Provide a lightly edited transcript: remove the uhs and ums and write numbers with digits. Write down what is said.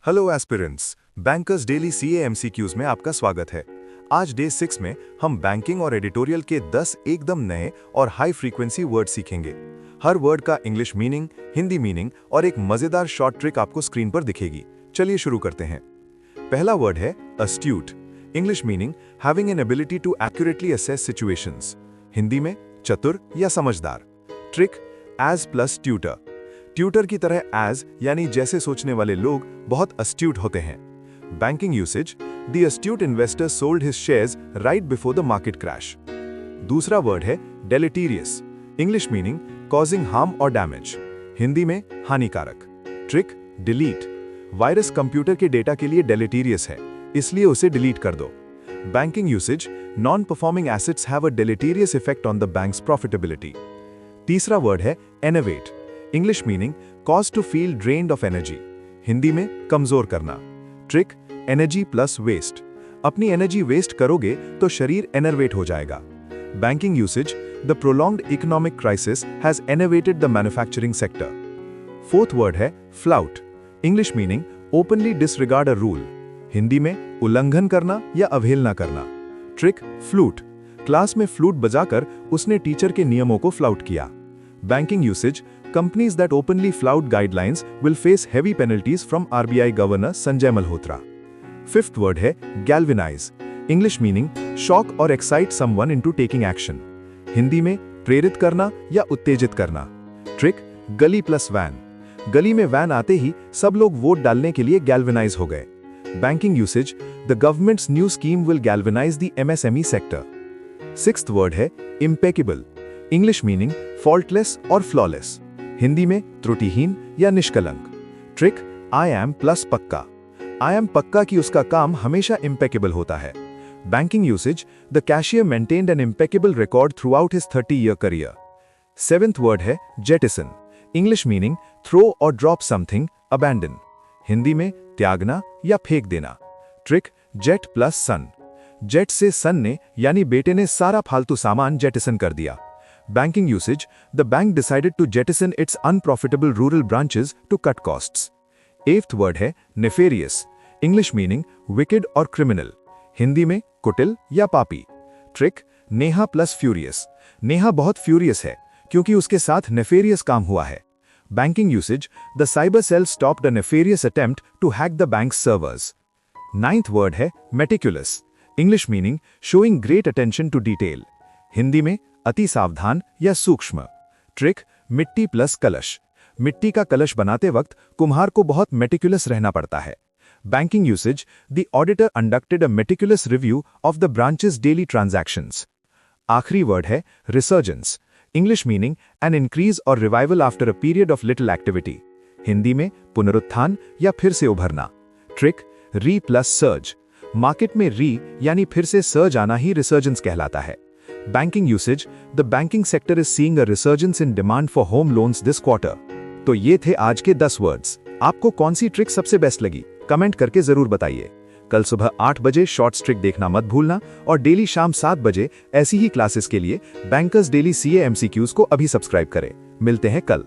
Hello aspirants, bankers daily CA MCQs में आपका स्वागत है। आज डे 6 में हम बैंकिंग और एडिटोरियल के 10 एकदम नए और हाई फ्रीक्वेंसी वर्ड सीखेंगे। हर वर्ड का इंग्लिश मीनिंग, हिंदी मीनिंग और एक मजेदार शॉर्ट ट्रिक आपको स्क्रीन पर दिखेगी। चलिए शुरू करते हैं। पहला वर्ड है astute. English meaning having an ability to accurately assess situations. Hindi में चतुर या समझदार। Trick as plus tutor. Tutor की तरह एज यानी जैसे सोचने वाले लोग बहुत अस्ट्यूट होते हैं। Banking usage the astute investor sold his shares right before the market crash. दूसरा वर्ड है deleterious. English meaning causing harm और डैमेज। हिंदी में हानिकारक। Trick delete. वायरस कंप्यूटर के डेटा के लिए डेलेटीरियस है, इसलिए उसे डिलीट कर दो। Banking usage non performing assets have a deleterious effect on the bank's profitability. तीसरा वर्ड है enervate. English meaning cause to feel drained of energy. Hindi में कमजोर करना। Trick energy plus waste. अपनी एनर्जी वेस्ट करोगे तो शरीर एनर्वेट हो जाएगा। Banking usage the prolonged economic crisis has enervated the manufacturing sector. Fourth word है flout. English meaning openly disregard a rule. Hindi में उल्लंघन करना या अवहेलना करना। Trick flute. क्लास में फ्लूट बजाकर उसने टीचर के नियमों को फ्लाउट किया। Banking usage companies that openly flout guidelines will face heavy penalties from RBI Governor Sanjay Malhotra. Fifth word है galvanize. English meaning shock or excite someone into taking action. Hindi में प्रेरित करना या उत्तेजित करना। ट्रिक गली प्लस वैन। गली में वैन आते ही सब लोग वोट डालने के लिए गैल्वेनाइज हो गए। Banking usage the governments new scheme will galvanise the MSME sector. Sixth word है impeccable. इंग्लिश मीनिंग फॉल्टलेस और फ्लॉलेस। हिंदी में त्रुटिहीन या निष्कलंक। ट्रिक आई एम प्लस पक्का। आई एम पक्का कि उसका काम हमेशा इम्पेकेबल होता है। Banking usage the cashier maintained an impeccable record throughout his 30-year career. Seventh word है जेटिसन। इंग्लिश मीनिंग थ्रो और ड्रॉप समथिंग, अबैंडन। हिंदी में त्यागना या फेंक देना। Trick jet plus son. Jet से सन ने यानी बेटे ने सारा फालतू सामान जेटिसन कर दिया। Banking usage, the bank decided to jettison its unprofitable rural branches to cut costs. Eighth word है nefarious. English meaning wicked or criminal. Hindi में कुटिल या पापी। Trick Neha plus furious. Neha बहुत furious है क्योंकि उसके साथ nefarious काम हुआ है। Banking usage, the cyber cell stopped a nefarious attempt to hack the bank's servers. Ninth word है meticulous. English meaning showing great attention to detail. Hindi में अति सावधान या सूक्ष्म। ट्रिक मिट्टी प्लस कलश। मिट्टी का कलश बनाते वक्त कुम्हार को बहुत मेटिकुलस रहना पड़ता है। Banking usage the auditor conducted a meticulous review of the branch's daily transactions. आखिरी वर्ड है resurgence. English meaning an increase और revival after a period of little activity. Hindi में पुनरुत्थान या फिर से उभरना। Trick re plus surge. Market में री यानी फिर से सर्ज आना ही रिसर्जेंस कहलाता है। Banking usage, the banking sector is seeing a resurgence in demand for home loans this quarter. तो ये थे आज के 10 वर्ड्स। आपको कौन सी ट्रिक सबसे बेस्ट लगी? कमेंट करके जरूर बताइए। कल सुबह 8 बजे शॉर्ट्स ट्रिक देखना मत भूलना और डेली शाम 7 बजे ऐसी ही क्लासेस के लिए बैंकर्स डेली सीए एमसीक्यूज को अभी सब्सक्राइब करें। मिलते हैं कल।